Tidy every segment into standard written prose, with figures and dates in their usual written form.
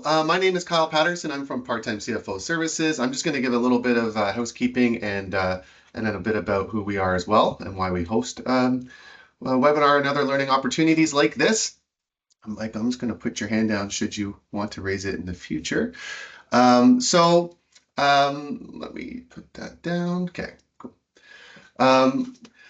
My name is Kyle Paterson. I'm from Time CFO Services. I'm just going to give a little bit of housekeeping and then a bit about who we are as well and why we host a webinar and other learning opportunities like this. I'm just going to put your hand down should you want to raise it in the future. Let me put that down. Okay, cool.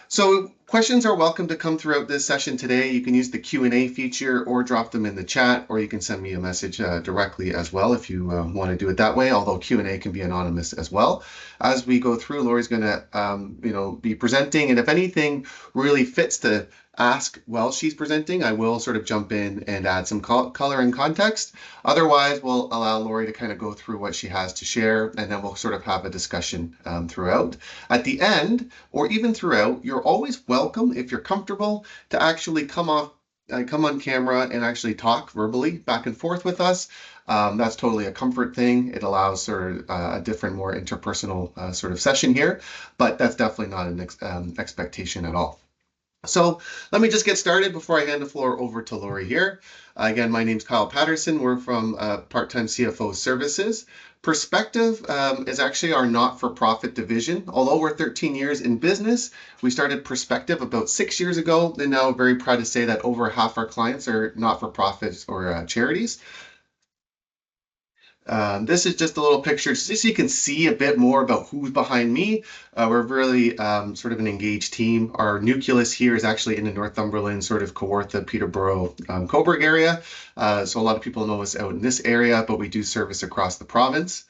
So questions are welcome to come throughout this session today. You can use the Q&A feature or drop them in the chat, or you can send me a message directly as well if you want to do it that way, although Q&A can be anonymous as well. As we go through, Lori's going to be presenting, and if anything really fits to ask while she's presenting, I will sort of jump in and add some color and context. Otherwise, we'll allow Lori to kind of go through what she has to share, and then we'll sort of have a discussion throughout. At the end, or even throughout, you're always welcome, if you're comfortable, to actually come on camera and actually talk verbally back and forth with us. That's totally a comfort thing. It allows sort of a different, more interpersonal sort of session here, but that's definitely not an expectation at all. So let me just get started before I hand the floor over to Lori here. Again, my name's Kyle Paterson. We're from Part-Time CFO Services. Perspective is actually our not-for-profit division. Although we're 13 years in business, we started Perspective about 6 years ago, and now very proud to say that over half our clients are not-for-profits or charities. This is just a little picture just so you can see a bit more about who's behind me. We're really sort of an engaged team. Our nucleus here is actually in the Northumberland, sort of Kawartha, Peterborough, Coburg area. So a lot of people know us out in this area, but we do service across the province.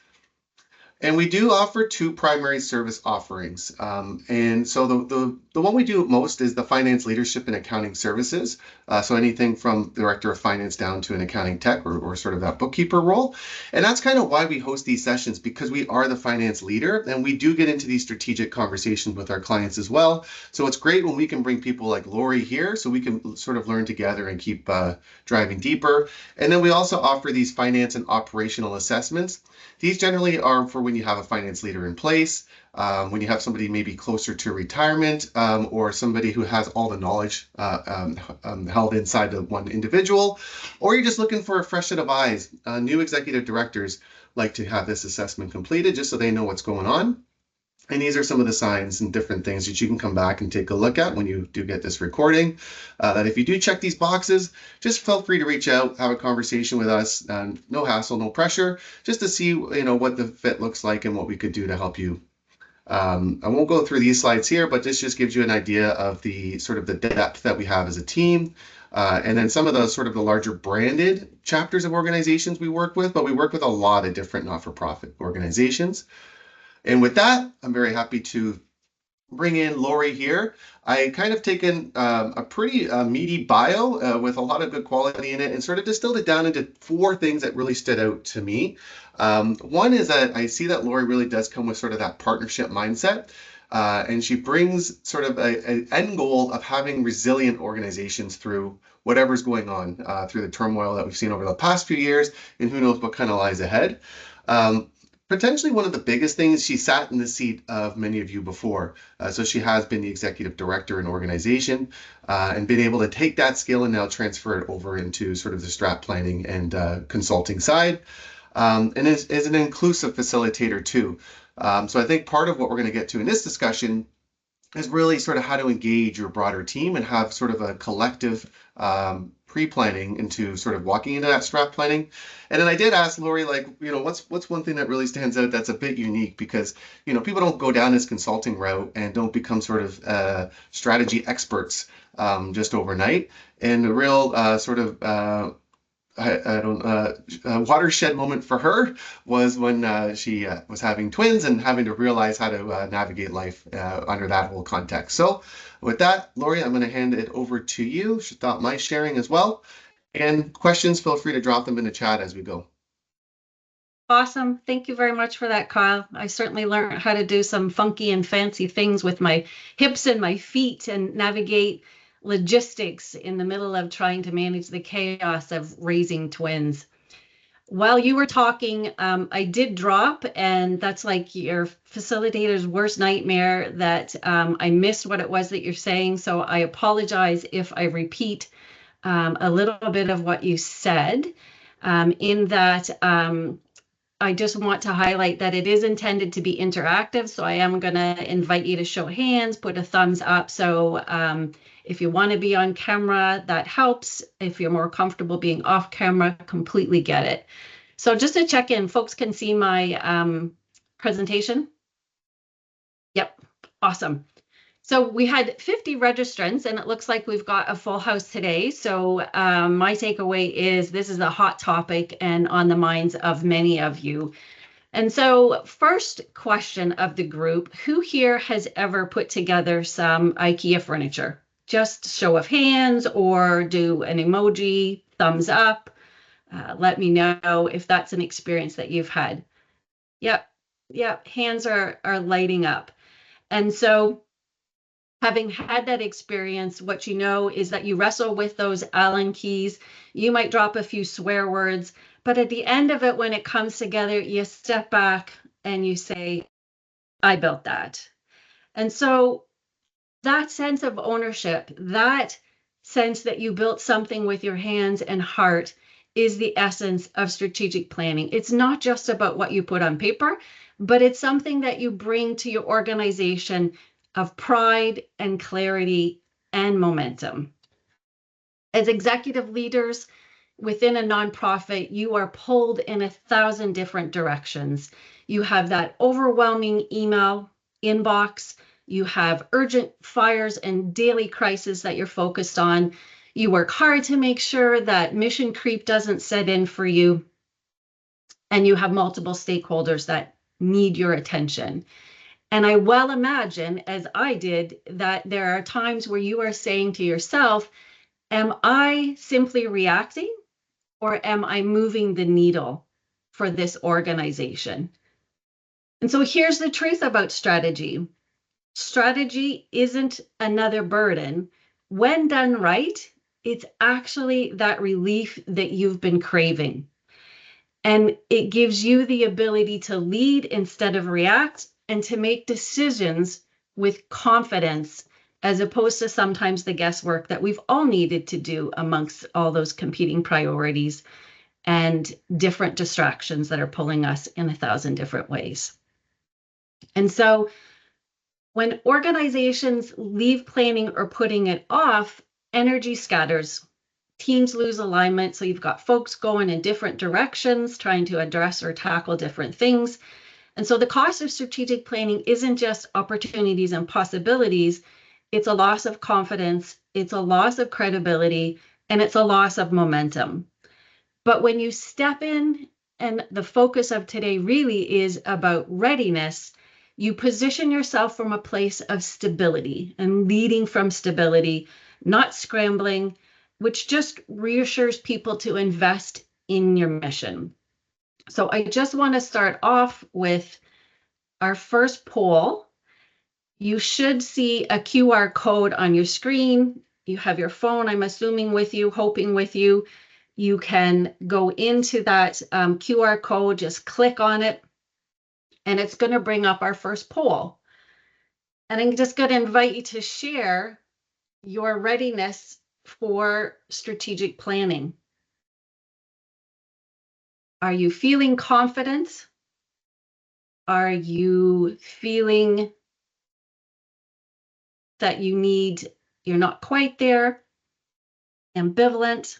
And we do offer two primary service offerings. And so the one we do most is the finance leadership and accounting services. So anything from director of finance down to an accounting tech or sort of that bookkeeper role. And that's kind of why we host these sessions, because we are the finance leader and we do get into these strategic conversations with our clients as well. So it's great when we can bring people like Lori here so we can sort of learn together and keep driving deeper. And then we also offer these finance and operational assessments. These generally are for when you have a finance leader in place, when you have somebody maybe closer to retirement, or somebody who has all the knowledge held inside of one individual, or you're just looking for a fresh set of eyes. New executive directors like to have this assessment completed just so they know what's going on. And these are some of the signs and different things that you can come back and take a look at when you do get this recording. That if you do check these boxes, just feel free to reach out, have a conversation with us. No hassle, no pressure, just to see what the fit looks like and what we could do to help you. I won't go through these slides here, but this just gives you an idea of the sort of the depth that we have as a team. And then some of the sort of the larger branded chapters of organizations we work with, but we work with a lot of different not-for-profit organizations. And with that, I'm very happy to bring in Lori here. I kind of taken a pretty meaty bio with a lot of good quality in it and sort of distilled it down into 4 things that really stood out to me. One is that I see that Lori really does come with sort of that partnership mindset. And she brings sort of an end goal of having resilient organizations through whatever's going on, through the turmoil that we've seen over the past few years, and who knows what kind of lies ahead. Potentially one of the biggest things, she sat in the seat of many of you before. So she has been the executive director in an organization and been able to take that skill and now transfer it over into sort of the strat planning and consulting side. And is an inclusive facilitator too. So I think part of what we're going to get to in this discussion is really sort of how to engage your broader team and have sort of a collective pre-planning into sort of walking into that strat planning. And then I did ask Lori, what's one thing that really stands out that's a bit unique, because people don't go down this consulting route and don't become sort of strategy experts just overnight. And the real sort of watershed moment for her was when she was having twins and having to realize how to navigate life under that whole context. So with that, Lori, I'm going to hand it over to you. She thought my sharing as well. And questions, feel free to drop them in the chat as we go. Awesome. Thank you very much for that, Kyle. I certainly learned how to do some funky and fancy things with my hips and my feet and navigate logistics in the middle of trying to manage the chaos of raising twins. While you were talking, I did drop, and that's like your facilitator's worst nightmare, that I missed what it was that you're saying. So I apologize if I repeat a little bit of what you said. in that I just want to highlight that it is intended to be interactive. So I am going to invite you to show hands, put a thumbs up. So if you want to be on camera, that helps. If you're more comfortable being off camera, completely get it. So just to check in, folks can see my presentation. Yep, awesome. So we had 50 registrants, and it looks like we've got a full house today. So my takeaway is this is a hot topic and on the minds of many of you. And so first question of the group, who here has ever put together some IKEA furniture? Just show of hands or do an emoji, thumbs up. Let me know if that's an experience that you've had. Yep, hands are lighting up. And so having had that experience, what you know is that you wrestle with those Allen keys. You might drop a few swear words, but at the end of it, when it comes together, you step back and you say, I built that. And so that sense of ownership, that sense that you built something with your hands and heart is the essence of strategic planning. It's not just about what you put on paper, but it's something that you bring to your organization of pride and clarity and momentum. As executive leaders within a nonprofit, you are pulled in 1,000 different directions. You have that overwhelming email inbox. You have urgent fires and daily crises that you're focused on. You work hard to make sure that mission creep doesn't set in for you. And you have multiple stakeholders that need your attention. And I well imagine, as I did, that there are times where you are saying to yourself, am I simply reacting or am I moving the needle for this organization? And so here's the truth about strategy. Strategy isn't another burden. When done right, it's actually that relief that you've been craving. And it gives you the ability to lead instead of react and to make decisions with confidence, as opposed to sometimes the guesswork that we've all needed to do amongst all those competing priorities and different distractions that are pulling us in 1,000 different ways. And so when organizations leave planning or putting it off, energy scatters. Teams lose alignment. So you've got folks going in different directions, trying to address or tackle different things. And so the cost of strategic planning isn't just opportunities and possibilities. It's a loss of confidence. It's a loss of credibility, and it's a loss of momentum. But when you step in, and the focus of today really is about readiness, you position yourself from a place of stability and leading from stability, not scrambling, which just reassures people to invest in your mission. So I just want to start off with our first poll. You should see a QR code on your screen. You have your phone, I'm assuming, with you, hoping with you. You can go into that QR code, just click on it, and it's going to bring up our first poll. And I'm just going to invite you to share your readiness for strategic planning. Are you feeling confident? Are you feeling that you're not quite there? Ambivalent?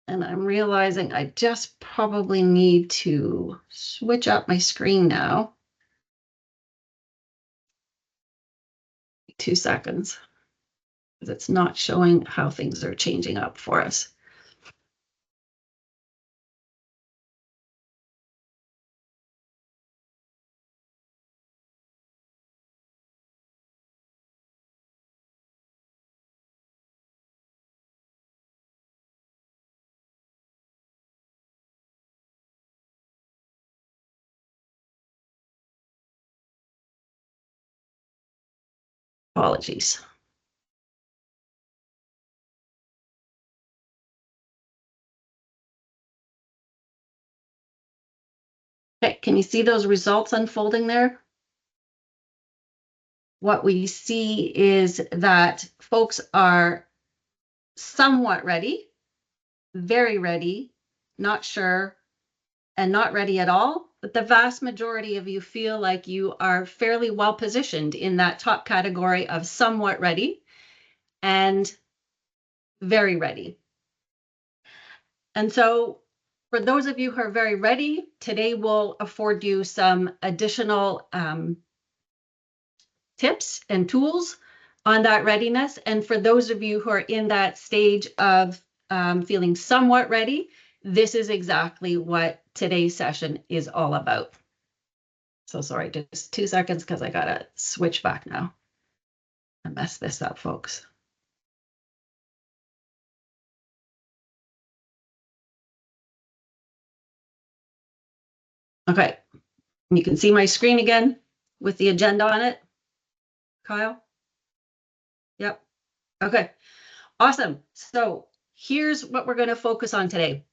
And I'm realizing I just probably need to switch up my screen now. 2 seconds, because it's not showing how things are changing up for us. Apologies. Okay, can you see those results unfolding there? What we see is that folks are somewhat ready, very ready, not sure, and not ready at all, but the vast majority of you feel like you are fairly well positioned in that top category of somewhat ready and very ready. And so for those of you who are very ready, today will afford you some additional tips and tools on that readiness. And for those of you who are in that stage of feeling somewhat ready, this is exactly what today's session is all about. So sorry, just 2 seconds because I gotta switch back now. I messed this up, folks. Okay, you can see my screen again with the agenda on it, Kyle? Yep. Okay, awesome. So here's what we're going to focus on today.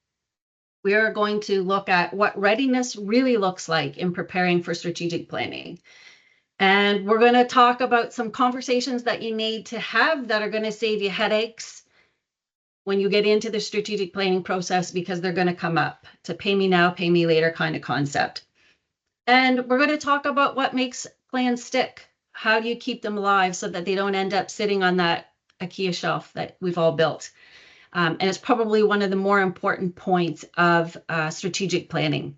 We are going to look at what readiness really looks like in preparing for strategic planning. And we're going to talk about some conversations that you need to have that are going to save you headaches when you get into the strategic planning process, because they're going to come up. It's a pay me now, pay me later kind of concept. And we're going to talk about what makes plans stick. How do you keep them alive so that they don't end up sitting on that IKEA shelf that we've all built? And it's probably one of the more important points of strategic planning.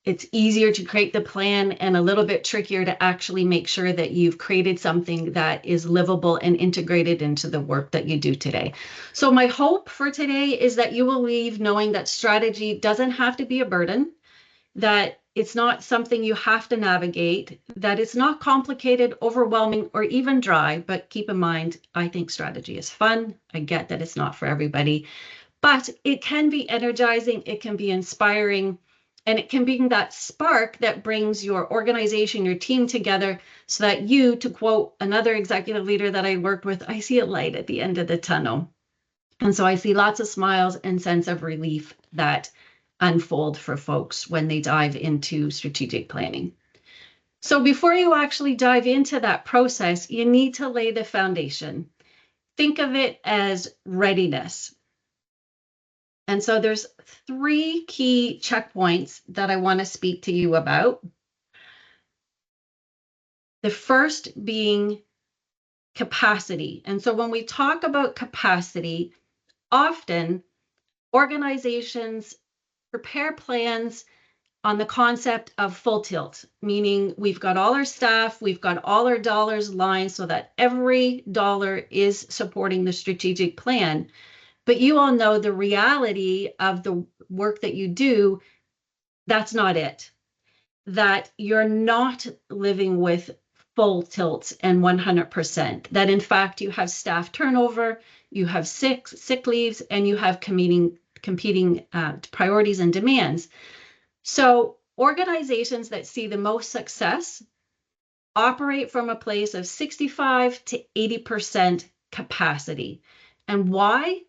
It's easier to create the plan and a little bit trickier to actually make sure that you've created something that is livable and integrated into the work that you do today. So my hope for today is that you will leave knowing that strategy doesn't have to be a burden, that it's not something you have to navigate, that it's not complicated, overwhelming, or even dry. But keep in mind, I think strategy is fun. I get that it's not for everybody, but it can be energizing, it can be inspiring, and it can be that spark that brings your organization, your team together so that you, to quote another executive leader that I worked with, I see a light at the end of the tunnel. And so I see lots of smiles and sense of relief that unfold for folks when they dive into strategic planning. So before you actually dive into that process, you need to lay the foundation. Think of it as readiness. And so there's 3 key checkpoints that I want to speak to you about. The first being capacity. And so when we talk about capacity, often organizations prepare plans on the concept of full tilt, meaning we've got all our staff, we've got all our dollars lined so that every dollar is supporting the strategic plan. But you all know the reality of the work that you do, that's not it. That you're not living with full tilt and 100%. That in fact, you have staff turnover, you have sick leaves, and you have competing priorities and demands. So organizations that see the most success operate from a place of 65 to 80% capacity. And why?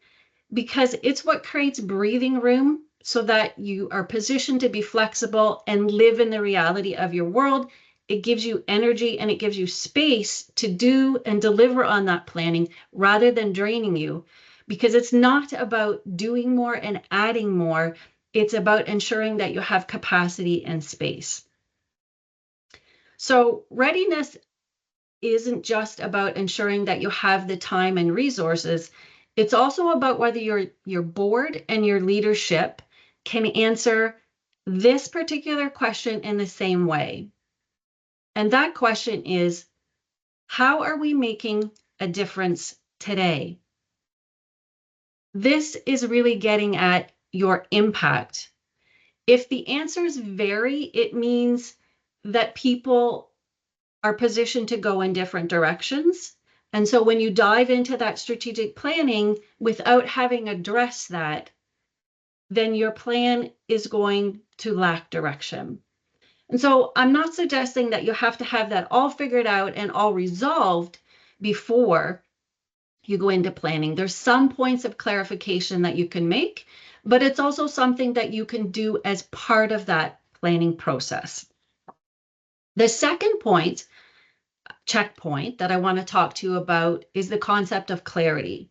Because it's what creates breathing room so that you are positioned to be flexible and live in the reality of your world. It gives you energy and it gives you space to do and deliver on that planning rather than draining you. Because it's not about doing more and adding more. It's about ensuring that you have capacity and space. So readiness isn't just about ensuring that you have the time and resources. It's also about whether your board and your leadership can answer this particular question in the same way. And that question is, how are we making a difference today? This is really getting at your impact. If the answers vary, it means that people are positioned to go in different directions. And so when you dive into that strategic planning without having addressed that, then your plan is going to lack direction. And so I'm not suggesting that you have to have that all figured out and all resolved before you go into planning. There's some points of clarification that you can make, but it's also something that you can do as part of that planning process. The second checkpoint that I want to talk to you about is the concept of clarity.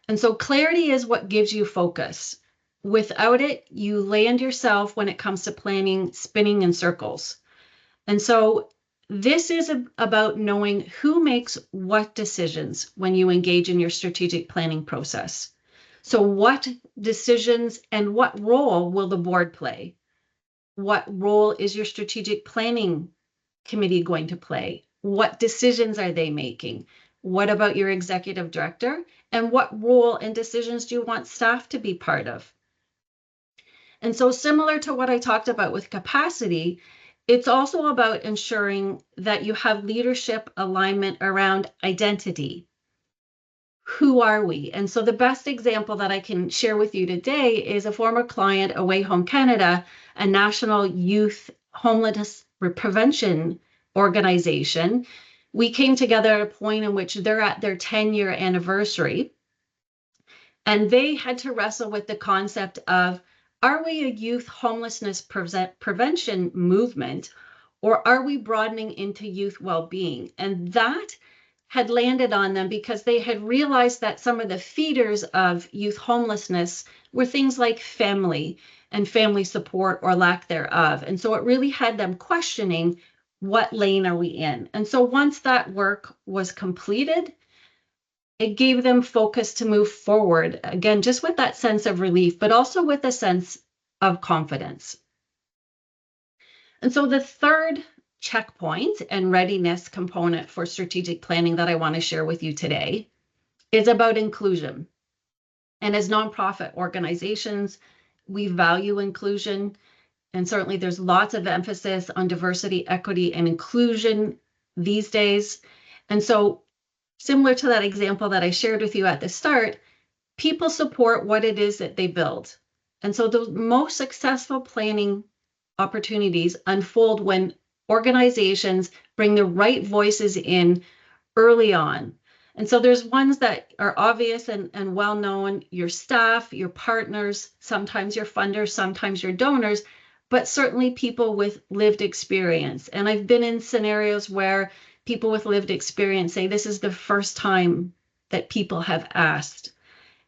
And so clarity is what gives you focus. Without it, you land yourself when it comes to planning spinning in circles. And so this is about knowing who makes what decisions when you engage in your strategic planning process. So what decisions and what role will the board play? What role is your strategic planning committee going to play? What decisions are they making? What about your executive director? And what role and decisions do you want staff to be part of? And so, similar to what I talked about with capacity, it's also about ensuring that you have leadership alignment around identity. Who are we? And so, the best example that I can share with you today is a former client, Away Home Canada, a national youth homelessness prevention organization. We came together at a point in which they're at their 10-year anniversary. And they had to wrestle with the concept of, are we a youth homelessness prevention movement, or are we broadening into youth well-being? And that had landed on them because they had realized that some of the feeders of youth homelessness were things like family and family support or lack thereof. And so it really had them questioning, what lane are we in? And so once that work was completed, it gave them focus to move forward, again, just with that sense of relief, but also with a sense of confidence. And so the third checkpoint and readiness component for strategic planning that I want to share with you today is about inclusion. And as nonprofit organizations, we value inclusion. And certainly there's lots of emphasis on diversity, equity, and inclusion these days. And so similar to that example that I shared with you at the start, people support what it is that they build. And so the most successful planning opportunities unfold when organizations bring the right voices in early on. And so there's ones that are obvious and well known, your staff, your partners, sometimes your funders, sometimes your donors, but certainly people with lived experience. And I've been in scenarios where people with lived experience say this is the first time that people have asked.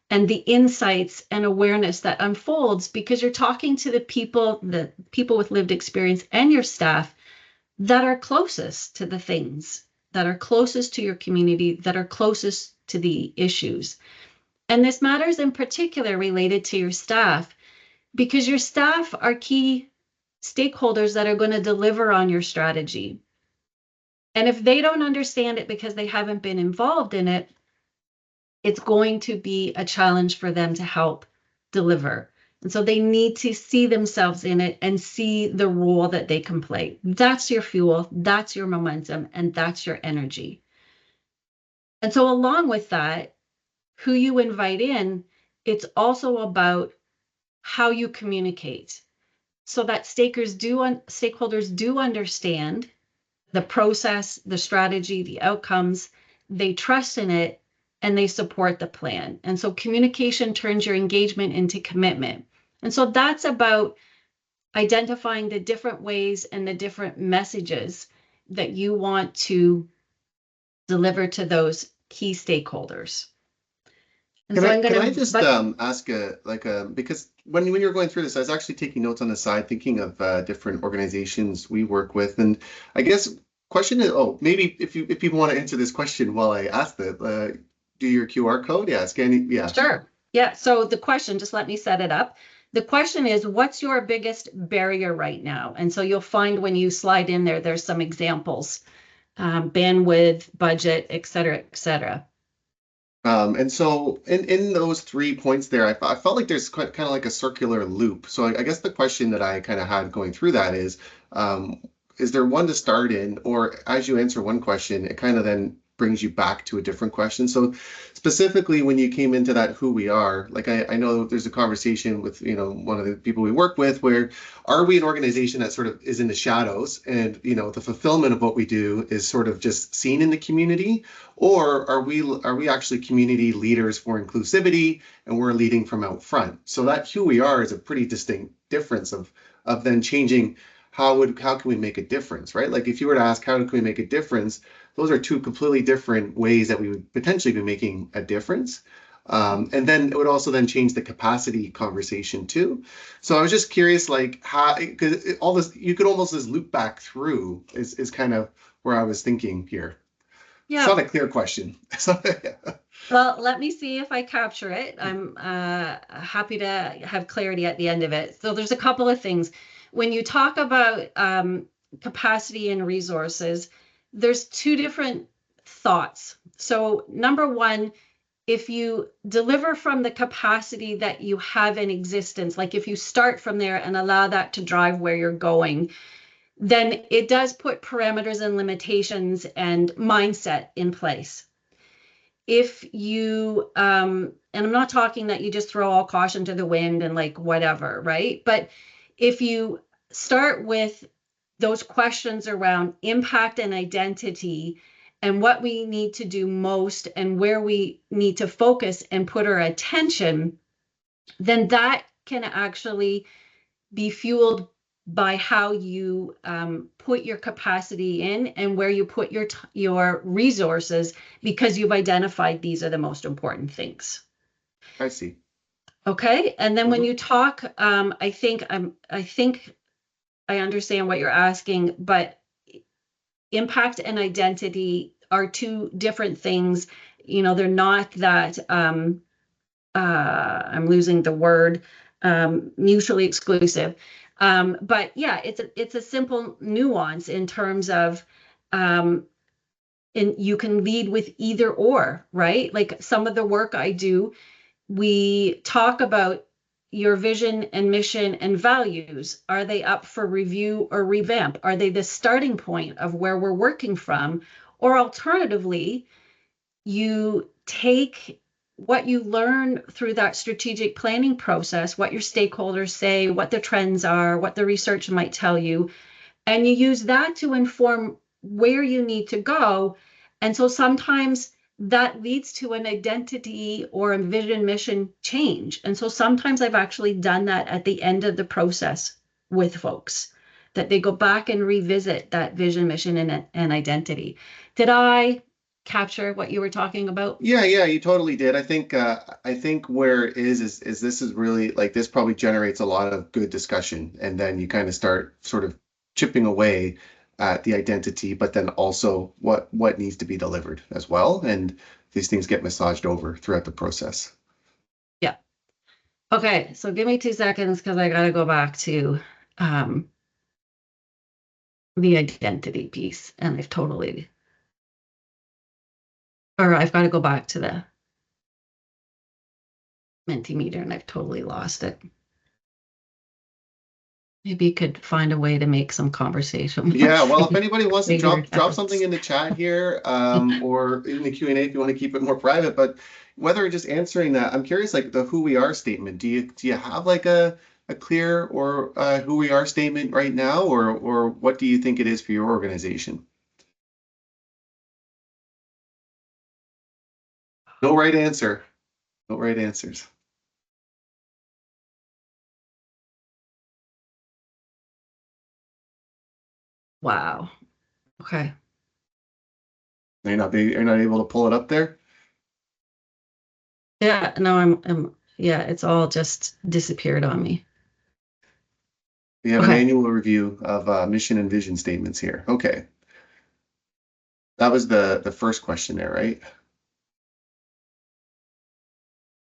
And the insights and awareness that unfolds because you're talking to the people with lived experience and your staff that are closest to the things, that are closest to your community, that are closest to the issues. And this matters in particular related to your staff because your staff are key stakeholders that are going to deliver on your strategy. And if they don't understand it because they haven't been involved in it, it's going to be a challenge for them to help deliver. And so they need to see themselves in it and see the role that they can play. That's your fuel, that's your momentum, and that's your energy. And so along with that, who you invite in, it's also about how you communicate so that stakeholders do understand the process, the strategy, the outcomes, they trust in it, and they support the plan. And so communication turns your engagement into commitment. And so that's about identifying the different ways and the different messages that you want to deliver to those key stakeholders. And Can so I I'm can going I to, just ask because when you're going through this, I was actually taking notes on the side, thinking of different organizations we work with, and I guess question is, oh, maybe if people want to answer this question while I ask it, do your QR code, yeah, scanning, yeah. Sure. Yeah. So the question, just let me set it up. The question is, what's your biggest barrier right now? And so you'll find when you slide in there, there's some examples, bandwidth, budget, et cetera, et cetera. And so in those 3 points there, I felt like there's quite kind of like a circular loop. So I guess the question that I kind of had going through that is there one to start in, or as you answer one question, it kind of then brings you back to a different question. So specifically when you came into that who we are, like I know there's a conversation with, one of the people we work with where are we an organization that sort of is in the shadows and, the fulfillment of what we do is sort of just seen in the community, or are we actually community leaders for inclusivity and we're leading from out front? So that who we are is a pretty distinct difference of then changing how can we make a difference, right? Like if you were to ask how can we make a difference, those are two completely different ways that we would potentially be making a difference. And then it would also then change the capacity conversation too. So I was just curious, like how, because all this, you could almost just loop back through is kind of where I was thinking here. It's Yeah. not a clear question. Well, let me see if I capture it. I'm happy to have clarity at the end of it. So there's a couple of things. When you talk about capacity and resources, there's two different thoughts. So number one, if you deliver from the capacity that you have in existence, like if you start from there and allow that to drive where you're going, then it does put parameters and limitations and mindset in place. If you and I'm not talking that you just throw all caution to the wind and like whatever, right? But if you start with those questions around impact and identity and what we need to do most and where we need to focus and put our attention, then that can actually be fueled by how you put your capacity in and where you put your resources, because you've identified these are the most important things. I see. Okay, and then when Mhm. you talk, I think I understand what you're asking, but impact and identity are two different things. You know, they're not that I'm losing the word, mutually exclusive. But yeah, it's a simple nuance in terms of, and you can lead with either or, right? Like some of the work I do, we talk about your vision and mission and values. Are they up for review or revamp? Are they the starting point of where we're working from? Or alternatively, you take what you learn through that strategic planning process, what your stakeholders say, what the trends are, what the research might tell you, and you use that to inform where you need to go. And so sometimes that leads to an identity or a vision mission change. And so sometimes I've actually done that at the end of the process with folks, that they go back and revisit that vision, mission, and identity. Did I capture what you were talking about? Yeah, yeah, you totally did. I think where it is this is really like this probably generates a lot of good discussion, and then you kind of start sort of chipping away at the identity, but then also what needs to be delivered as well, and these things get massaged over throughout the process. Yeah. Okay, so give me 2 seconds because I got to go back to um, the identity piece, and I've got to go back to the Mentimeter, and I've totally lost it. Maybe you could find a way to make some conversation Yeah, well, if anybody wants to figure it drop something out. in the chat here, or in the Q&A if you want to keep it more private, but whether just answering that, I'm curious, like the who we are statement. Do you have like a clear or who we are statement right now, or what do you think it is for your organization? No right answer. No right answers. Wow. Okay. You're not able to pull it up there? Yeah, no, yeah, it's all just disappeared on me. We have an Okay. annual review of mission and vision statements here. Okay. That was the first question there, right?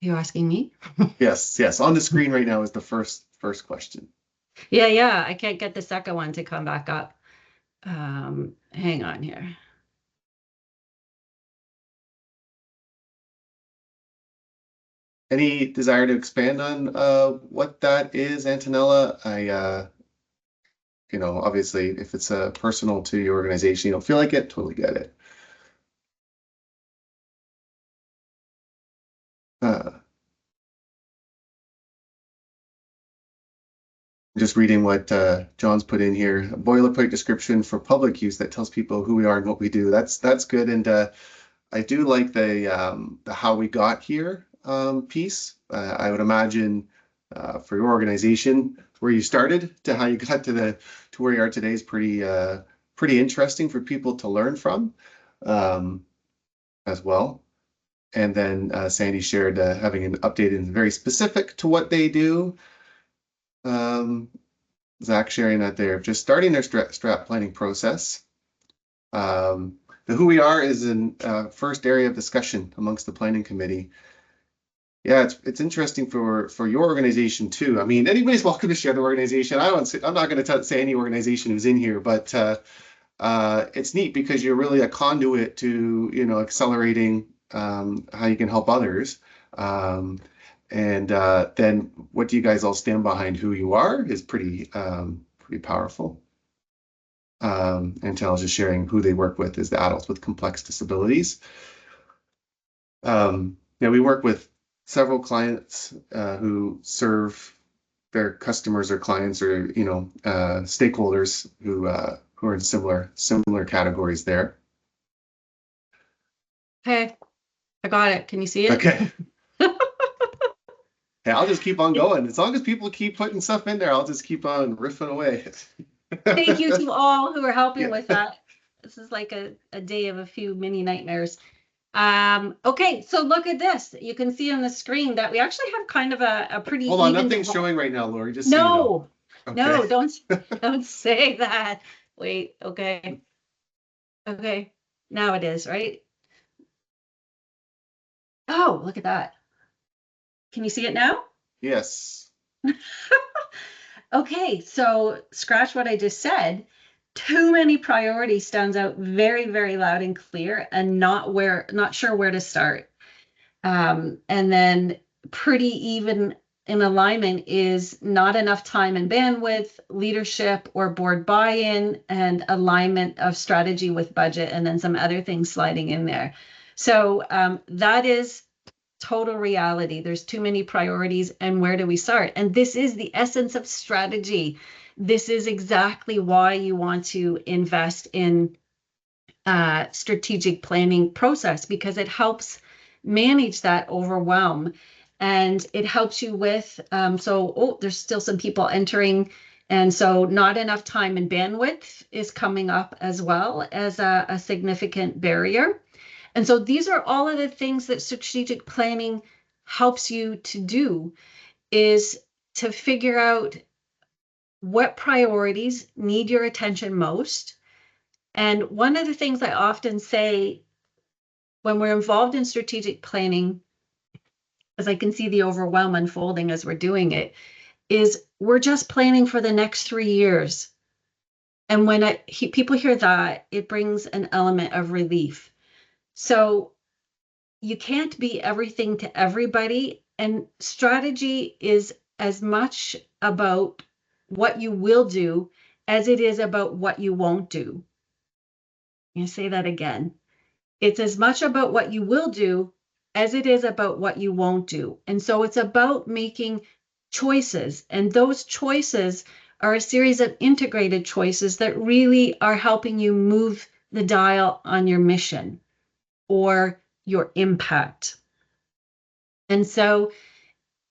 You asking me? Yes, yes. On the screen right now is the first question. Yeah, yeah. I can't get the second one to come back up. Hang on here. Any desire to expand on what that is, Antonella? Obviously, if it's personal to your organization, you don't feel like it, totally get it. Uh, just reading what John's put in here, a boilerplate description for public use that tells people who we are and what we do. That's good, and I do like the how we got here piece. I would imagine for your organization, where you started to how you got to where you are today is pretty interesting for people to learn from as well. And then Sandy shared having an update and very specific to what they do. Zach sharing that they're just starting their strat planning process. The who we are is in first area of discussion amongst the planning committee. Yeah, it's interesting for your organization too. I mean, anybody's welcome to share the organization. I'm not going to say any organization who's in here, but it's neat because you're really a conduit to accelerating how you can help others. And then what do you guys all stand behind who you are is pretty powerful. And Tal is just sharing who they work with is the adults with complex disabilities. We work with several clients who serve their customers or clients or stakeholders who are in similar categories there. Okay, I got it. Can you see it? Okay. Hey, I'll just keep on going. As long as people keep putting stuff in there, I'll just keep on riffing away. Thank you to all who are helping with that. This is like a day of a few mini nightmares. Okay, so look at this. You can see on the screen that we actually have kind of a pretty Hold on, even nothing's showing right now, Lori. Just no, so you know. no, Okay. don't say that. Wait, okay. Okay, now it is, right? Oh, look at that. Can you see it now? Yes. Okay, so scratch what I just said. Too many priorities stands out very, very loud and clear, and not sure where to start. And then pretty even in alignment is not enough time and bandwidth, leadership or board buy-in, and alignment of strategy with budget, and then some other things sliding in there. So that is total reality. There's too many priorities, and where do we start? And this is the essence of strategy. This is exactly why you want to invest in strategic planning process, because it helps manage that overwhelm, and it helps you with there's still some people entering, and so not enough time and bandwidth is coming up as well as a significant barrier. And so these are all of the things that strategic planning helps you to do, is to figure out what priorities need your attention most. And one of the things I often say when we're involved in strategic planning, as I can see the overwhelm unfolding as we're doing it, is we're just planning for the next 3 years. And when people hear that, it brings an element of relief. So you can't be everything to everybody. And strategy is as much about what you will do as it is about what you won't do. I'm going to say that again. It's as much about what you will do as it is about what you won't do. And so it's about making choices. And those choices are a series of integrated choices that really are helping you move the dial on your mission or your impact. And so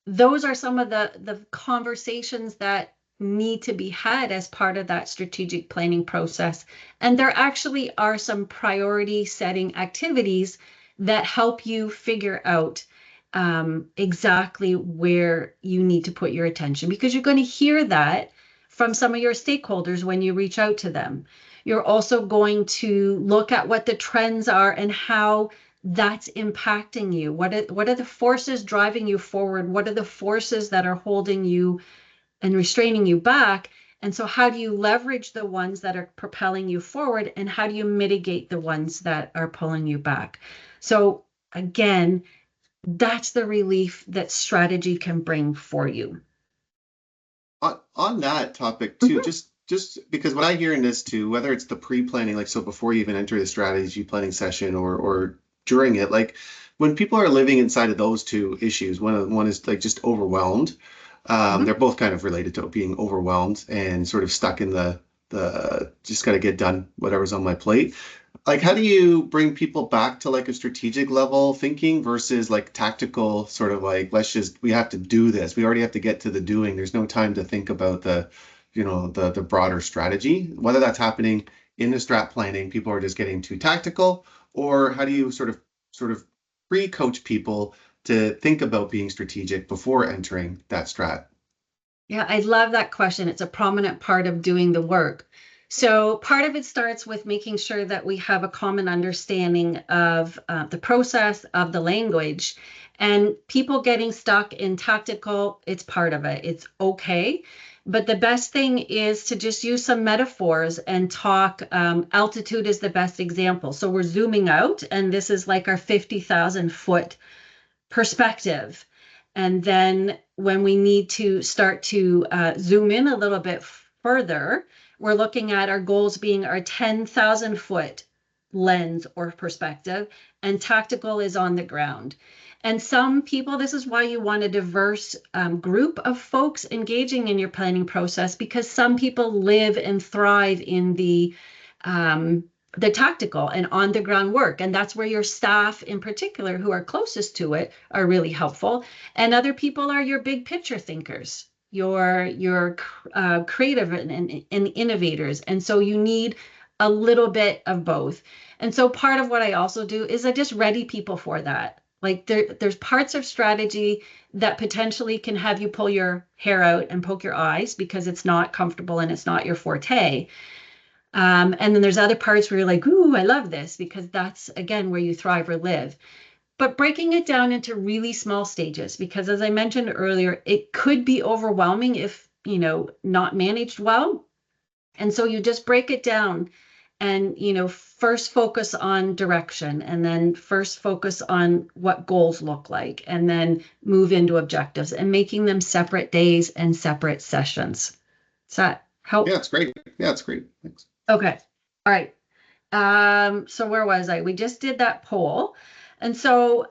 those are some of the conversations that need to be had as part of that strategic planning process. And there actually are some priority setting activities that help you figure out exactly where you need to put your attention, because you're going to hear that from some of your stakeholders when you reach out to them. You're also going to look at what the trends are and how that's impacting you. What are the forces driving you forward? What are the forces that are holding you and restraining you back? And so how do you leverage the ones that are propelling you forward, and how do you mitigate the ones that are pulling you back? So again, that's the relief that strategy can bring for you. On that topic too, just because what I hear in this too, whether it's the pre-planning, like so before you even enter the strategy planning session or during it, like when people are living inside of those two issues, one is like just overwhelmed. They're both kind of related to being overwhelmed and sort of stuck in the just got to get done whatever's on my plate. Like, how do you bring people back to like a strategic level thinking versus like tactical sort of like, we have to do this. We already have to get to the doing. There's no time to think about the broader strategy, whether that's happening in the strat planning, people are just getting too tactical, or how do you sort of pre-coach people to think about being strategic before entering that strat? Yeah, I love that question. It's a prominent part of doing the work. So, part of it starts with making sure that we have a common understanding of the process, of the language, and people getting stuck in tactical, it's part of it. It's okay. But the best thing is to just use some metaphors and talk. Altitude is the best example. So, we're zooming out, and this is like our 50,000-foot perspective. And then when we need to start to zoom in a little bit further, we're looking at our goals being our 10,000-foot lens or perspective, and tactical is on the ground. And some people, this is why you want a diverse group of folks engaging in your planning process, because some people live and thrive in the tactical and on the ground work. And that's where your staff in particular, who are closest to it, are really helpful. And other people are your big picture thinkers, your creative and innovators. And so you need a little bit of both. And so part of what I also do is I just ready people for that. Like there's parts of strategy that potentially can have you pull your hair out and poke your eyes because it's not comfortable and it's not your forte. And then there's other parts where you're like, ooh, I love this, because that's, again, where you thrive or live. But breaking it down into really small stages, because as I mentioned earlier, it could be overwhelming if, not managed well. And so you just break it down and, first focus on direction, and then first focus on what goals look like, and then move into objectives and making them separate days and separate sessions. Does that help? Yeah, it's great. Yeah, it's great. Thanks. Okay. All right. So where was I? We just did that poll. And so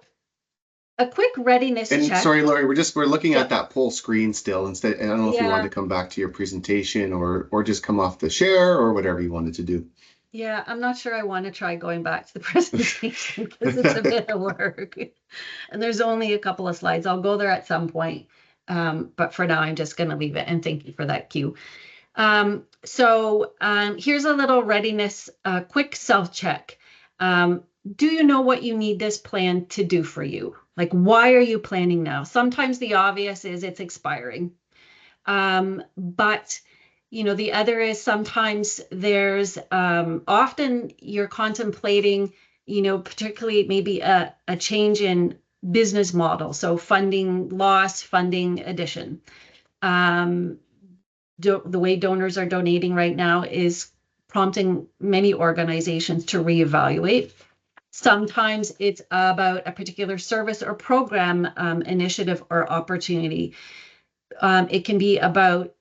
a quick readiness And check. sorry, Lori, we're looking Yeah. at that poll screen still instead. And I don't know if you wanted Yeah. to come back to your presentation or just come off the share or whatever you wanted to do. Yeah, I'm not sure I want to try going back to the presentation because it's a bit of work. And there's only a couple of slides. I'll go there at some point. But for now, I'm just going to leave it. And thank you for that cue. Here's a little readiness, quick self-check. Do you know what you need this plan to do for you? Like, why are you planning now? Sometimes the obvious is it's expiring. But the other is sometimes there's often you're contemplating, particularly maybe a change in business model. So funding loss, funding addition. The way donors are donating right now is prompting many organizations to reevaluate. Sometimes it's about a particular service or program initiative or opportunity. It can be about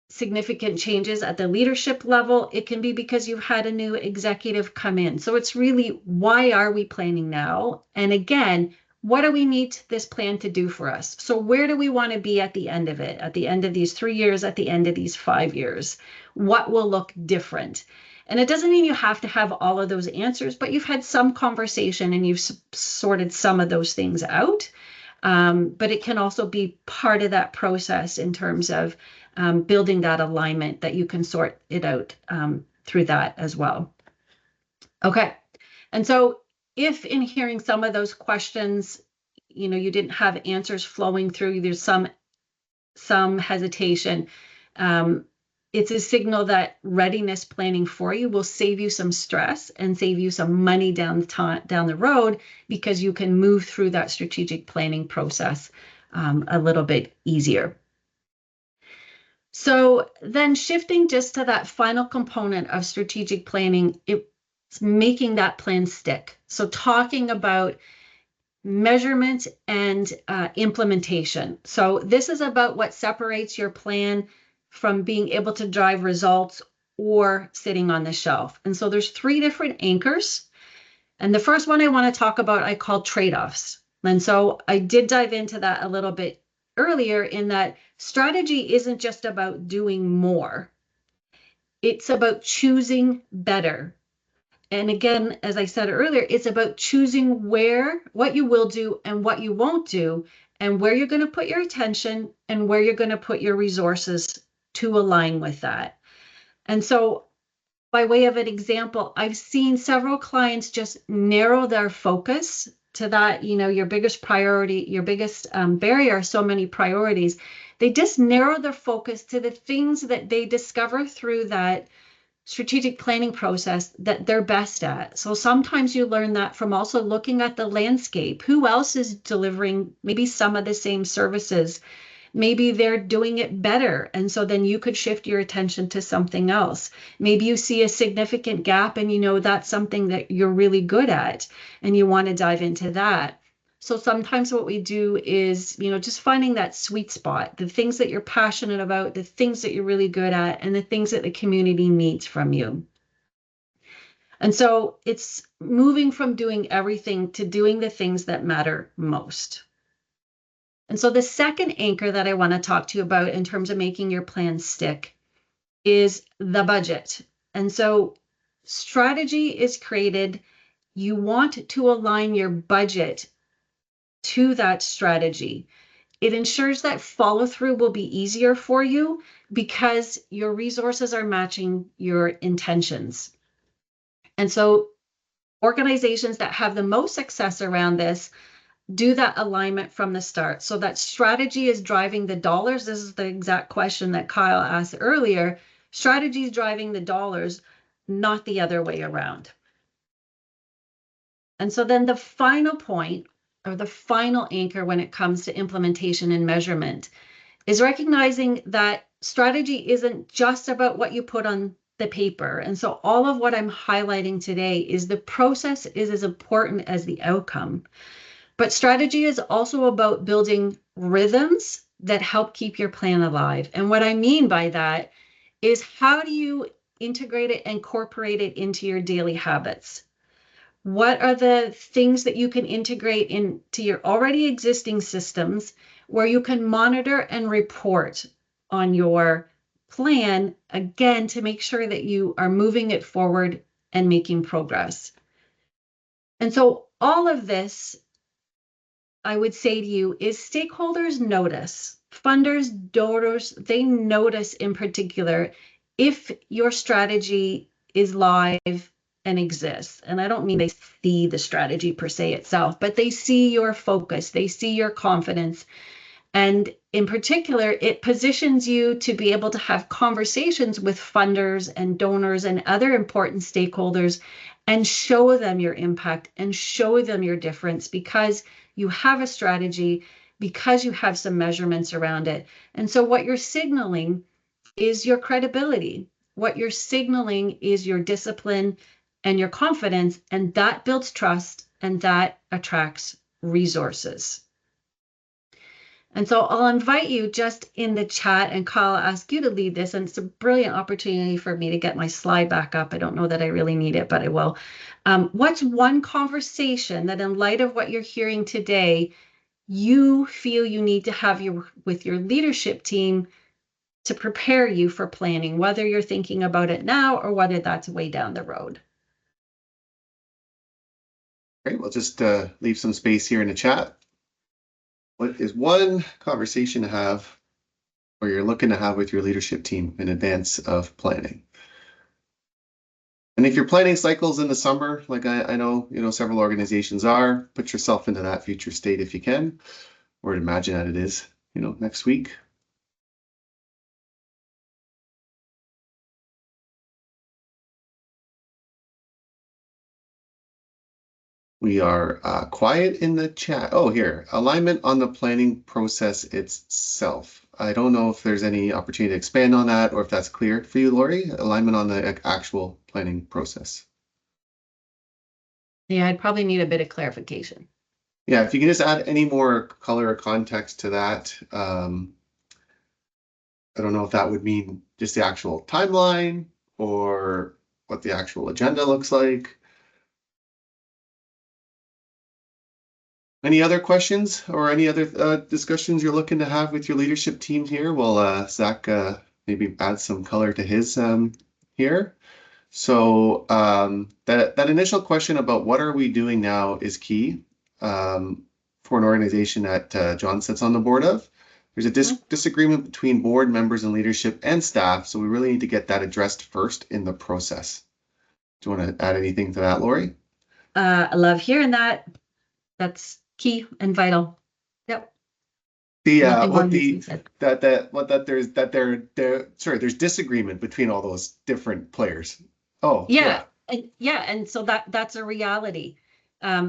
significant changes at the leadership level. It can be because you've had a new executive come in. So it's really, why are we planning now? And again, what do we need this plan to do for us? So where do we want to be at the end of it? At the end of these 3 years, at the end of these 5 years? What will look different? And it doesn't mean you have to have all of those answers, but you've had some conversation and you've sorted some of those things out. But it can also be part of that process in terms of building that alignment that you can sort it out through that as well. Okay. And so if in hearing some of those questions, you didn't have answers flowing through, there's some hesitation, it's a signal that readiness planning for you will save you some stress and save you some money down the road, because you can move through that strategic planning process a little bit easier. So then shifting just to that final component of strategic planning, it's making that plan stick. So talking about measurement and implementation. So this is about what separates your plan from being able to drive results or sitting on the shelf. And so there's 3 different anchors. And the first one I want to talk about, I call trade-offs. And so I did dive into that a little bit earlier, in that strategy isn't just about doing more. It's about choosing better. And again, as I said earlier, it's about choosing what you will do and what you won't do, and where you're going to put your attention and where you're going to put your resources to align with that. And so, by way of an example, I've seen several clients just narrow their focus to that, your biggest priority, your biggest barrier, so many priorities, they just narrow their focus to the things that they discover through that strategic planning process that they're best at. So sometimes you learn that from also looking at the landscape. Who else is delivering maybe some of the same services? Maybe they're doing it better. And so then you could shift your attention to something else. Maybe you see a significant gap and that's something that you're really good at and you want to dive into that. So sometimes what we do is, just finding that sweet spot, the things that you're passionate about, the things that you're really good at, and the things that the community needs from you. And so it's moving from doing everything to doing the things that matter most. And so the second anchor that I want to talk to you about in terms of making your plan stick is the budget. And so strategy is created. You want to align your budget to that strategy. It ensures that follow through will be easier for you because your resources are matching your intentions. And so organizations that have the most success around this do that alignment from the start. So that strategy is driving the dollars. This is the exact question that Kyle asked earlier. Strategy is driving the dollars, not the other way around. And so then the final point, or the final anchor when it comes to implementation and measurement, is recognizing that strategy isn't just about what you put on the paper. And so all of what I'm highlighting today is the process is as important as the outcome. But strategy is also about building rhythms that help keep your plan alive. And what I mean by that is how do you integrate it, incorporate it into your daily habits? What are the things that you can integrate into your already existing systems where you can monitor and report on your plan, again, to make sure that you are moving it forward and making progress? And so all of this, I would say to you, is stakeholders notice. Funders, donors, they notice in particular if your strategy is live and exists. And I don't mean they see the strategy per se itself, but they see your focus, they see your confidence. And in particular, it positions you to be able to have conversations with funders and donors and other important stakeholders and show them your impact and show them your difference because you have a strategy, because you have some measurements around it. And so what you're signaling is your credibility. What you're signaling is your discipline and your confidence, and that builds trust and that attracts resources. And so I'll invite you just in the chat, and Kyle, I'll ask you to lead this. And it's a brilliant opportunity for me to get my slide back up. I don't know that I really need it, but I will. What's one conversation that, in light of what you're hearing today, you feel you need to have with your leadership team to prepare you for planning, whether you're thinking about it now or whether that's way down the road? Great. We'll just leave some space here in the chat. What is one conversation to have or you're looking to have with your leadership team in advance of planning? And if you're planning cycles in the summer, like I know, several organizations are, put yourself into that future state if you can, or imagine that it is, next week. We are quiet in the chat. Oh, here, alignment on the planning process itself. I don't know if there's any opportunity to expand on that or if that's clear for you, Lori, alignment on the actual planning process. Yeah, I'd probably need a bit of clarification. Yeah, if you can just add any more color or context to that. I don't know if that would mean just the actual timeline or what the actual agenda looks like. Any other questions or any other discussions you're looking to have with your leadership team here? Well, Zach maybe add some color to his here. So that initial question about what are we doing now is key for an organization that John sits on the board of. There's a disagreement between board members and leadership and staff, so we really need to get that addressed first in the process. Do you want to add anything to that, Lori? I love hearing that. That's key and vital. Yep. The Nothing more what needs to be the said. that what that there's that there sorry, there's disagreement between all those different players. Oh Yeah. yeah, And so that's a reality.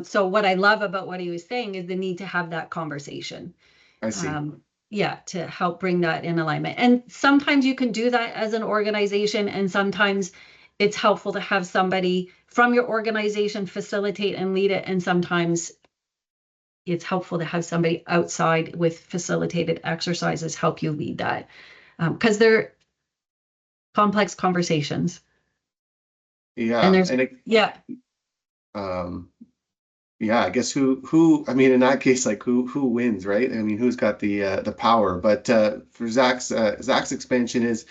So what I love about what he was saying is the need to have that conversation. I see. Um, yeah, to help bring that in alignment. And sometimes you can do that as an organization, and sometimes it's helpful to have somebody from your organization facilitate and lead it. And sometimes it's helpful to have somebody outside with facilitated exercises help you lead that, because they're complex conversations. And Yeah, there's, and it, yeah. um yeah, I guess who I mean in that case like who wins, right? I mean who's got the power? But for Zach's expansion is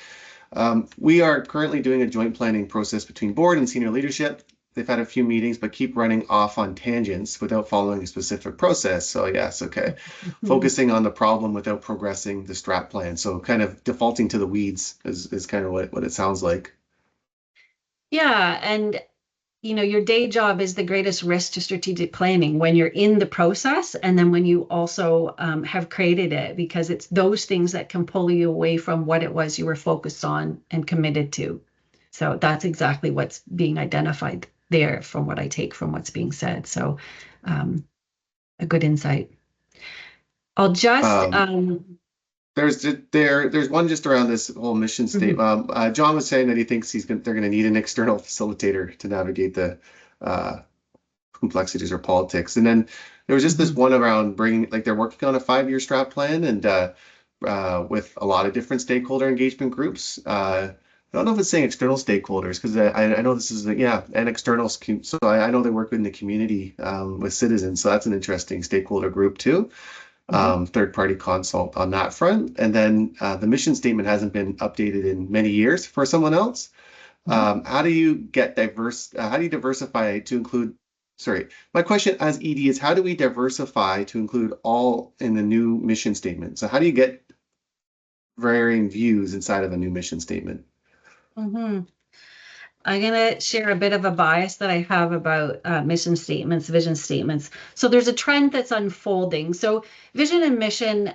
we are currently doing a joint planning process between board and senior leadership. They've had a few meetings, but keep running off on tangents without following a specific process. So yes, okay. Focusing on the problem without progressing the strat plan. So kind of defaulting to the weeds is kind of what it sounds like. Yeah, and your day job is the greatest risk to strategic planning when you're in the process, and then when you also have created it, because it's those things that can pull you away from what it was you were focused on and committed to. So that's exactly what's being identified there from what I take from what's being said. So um, a good insight. I'll just, Um, there's one just around this whole mission mhm, statement. John was saying that he thinks they're going to need an external facilitator to navigate the uh, complexities or politics. And then there was just this mhm, one around bringing, like they're working on a 5-year strat plan and with a lot of different stakeholder engagement groups. I don't know if it's saying external stakeholders because I know this is yeah an external so I know they work in the community with citizens, so that's an interesting stakeholder group too. mhm, Third party consult on that front, and then the mission statement hasn't been updated in many years for someone else. mhm. How do you get diverse? How do you diversify to include? Sorry, my question as ED is how do we diversify to include all in the new mission statement? So how do you get varying views inside of a new mission statement? Mhm. I'm going to share a bit of a bias that I have about mission statements, vision statements. So there's a trend that's unfolding. So vision and mission,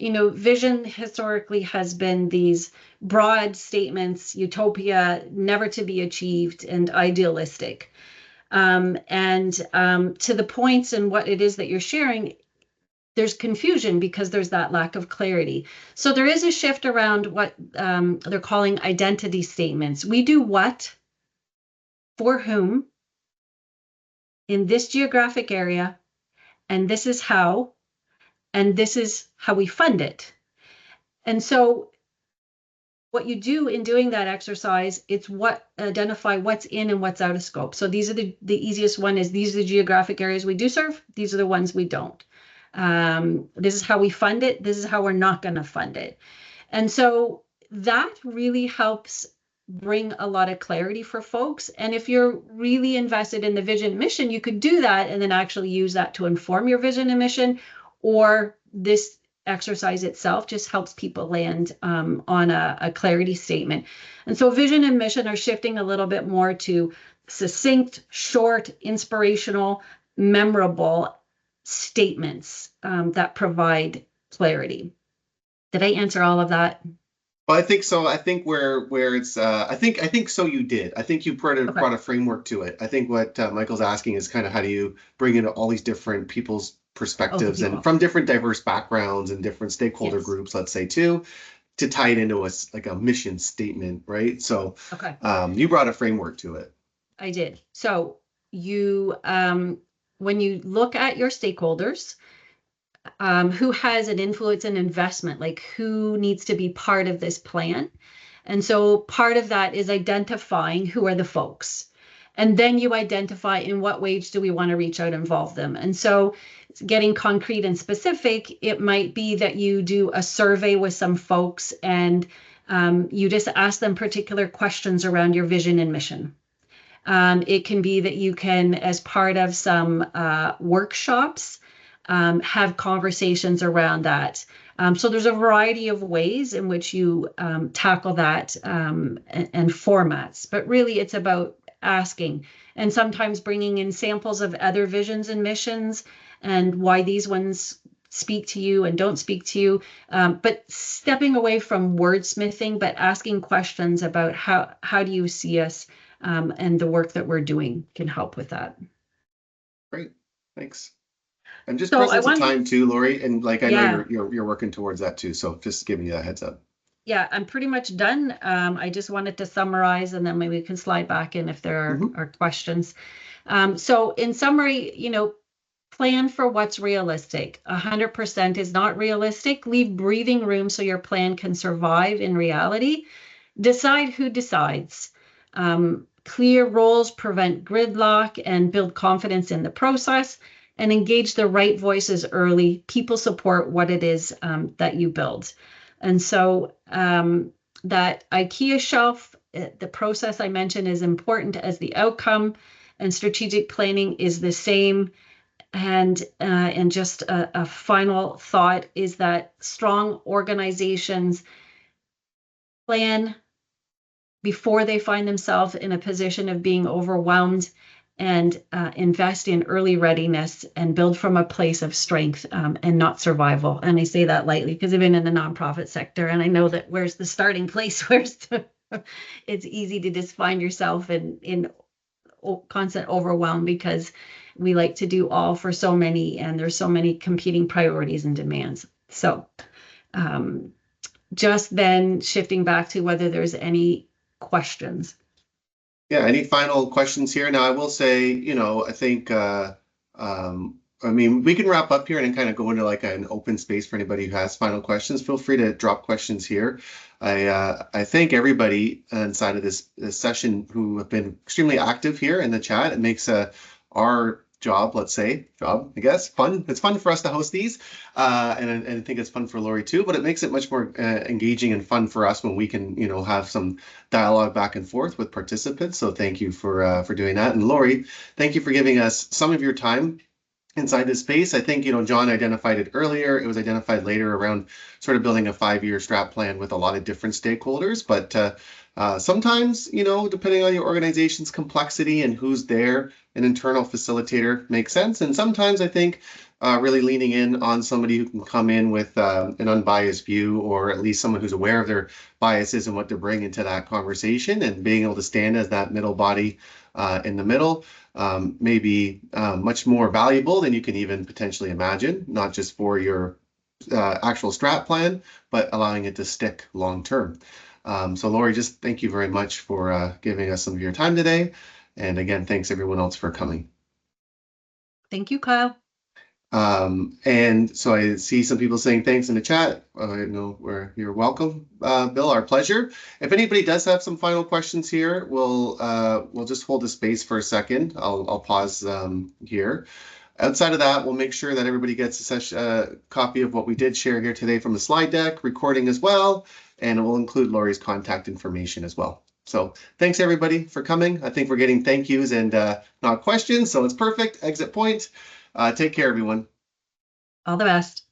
vision historically has been these broad statements, utopia, never to be achieved, and idealistic. And to the points and what it is that you're sharing, there's confusion because there's that lack of clarity. So there is a shift around what they're calling identity statements. We do what, for whom, in this geographic area, and this is how, and this is how we fund it. And so what you do in doing that exercise, it's what identify what's in and what's out of scope. So these are the easiest one is these are the geographic areas we do serve. These are the ones we don't. This is how we fund it. This is how we're not going to fund it. And so that really helps bring a lot of clarity for folks. And if you're really invested in the vision mission, you could do that and then actually use that to inform your vision and mission. Or this exercise itself just helps people land on a clarity statement. And so vision and mission are shifting a little bit more to succinct, short, inspirational, memorable statements that provide clarity. Did I answer all of that? Well, I think so. I think where it's I think so you did. I think you Okay. brought a framework to it. I think what Michael's asking is kind of how do you bring in all these different people's Oh, the perspectives and people. from different diverse backgrounds and different stakeholder Yes. groups, let's say too, to tie it into like a mission statement, right? So Okay. you brought a framework to it. I did. So you, when you look at your stakeholders, who has an influence and investment, like who needs to be part of this plan. And so part of that is identifying who are the folks. And then you identify in what ways do we want to reach out and involve them. And so getting concrete and specific, it might be that you do a survey with some folks and you just ask them particular questions around your vision and mission. It can be that you can, as part of some workshops, have conversations around that. So there's a variety of ways in which you tackle that and formats. But really, it's about asking, and sometimes bringing in samples of other visions and missions and why these ones speak to you and don't speak to you, but stepping away from wordsmithing, but asking questions about how do you see us, and the work that we're doing can help with that. Great, thanks. And just So I presence of want, time too, Lori, and like I know yeah, you're working towards that too, so just giving you that heads up. yeah, I'm pretty much done. I just wanted to summarize, and then maybe we can slide back in if there are questions. So in summary, plan for what's realistic. 100% is not realistic. Leave breathing room so your plan can survive in reality. Decide who decides. Clear roles prevent gridlock and build confidence in the process, and engage the right voices early. People support what it is that you build. And so that IKEA shelf, the process I mentioned is important as the outcome, and strategic planning is the same. And just a final thought is that strong organizations plan before they find themselves in a position of being overwhelmed, and invest in early readiness and build from a place of strength, and not survival. And I say that lightly because I've been in the nonprofit sector, and I know that where's the starting place, it's easy to just find yourself in constant overwhelm because we like to do all for so many, and there's so many competing priorities and demands. So just then shifting back to whether there's any questions. Yeah, any final questions here? Now, I will say, I think, I mean, we can wrap up here and then kind of go into like an open space for anybody who has final questions. Feel free to drop questions here. I thank everybody inside of this session who have been extremely active here in the chat. It makes our job, I guess, fun. It's fun for us to host these, and I think it's fun for Lori too, but it makes it much more engaging and fun for us when we can, have some dialogue back and forth with participants. So thank you for doing that. And Lori, thank you for giving us some of your time inside this space. I think, John identified it earlier. It was identified later around sort of building a 5-year strat plan with a lot of different stakeholders. But sometimes, depending on your organization's complexity and who's there, an internal facilitator makes sense. And sometimes I think really leaning in on somebody who can come in with an unbiased view, or at least someone who's aware of their biases and what to bring into that conversation, and being able to stand as that middle body in the middle may be much more valuable than you can even potentially imagine, not just for your actual strat plan, but allowing it to stick long term. So Lori, just thank you very much for giving us some of your time today. And again, thanks everyone else for coming. Thank you, Kyle. And so I see some people saying thanks in the chat. You're welcome, Bill, our pleasure. If anybody does have some final questions here, we'll just hold the space for a second. I'll pause here. Outside of that, we'll make sure that everybody gets a copy of what we did share here today from the slide deck, recording as well, and it will include Lori's contact information as well. So thanks everybody for coming. I think we're getting thank yous and not questions, so it's perfect. Exit point. Take care, everyone. All the best.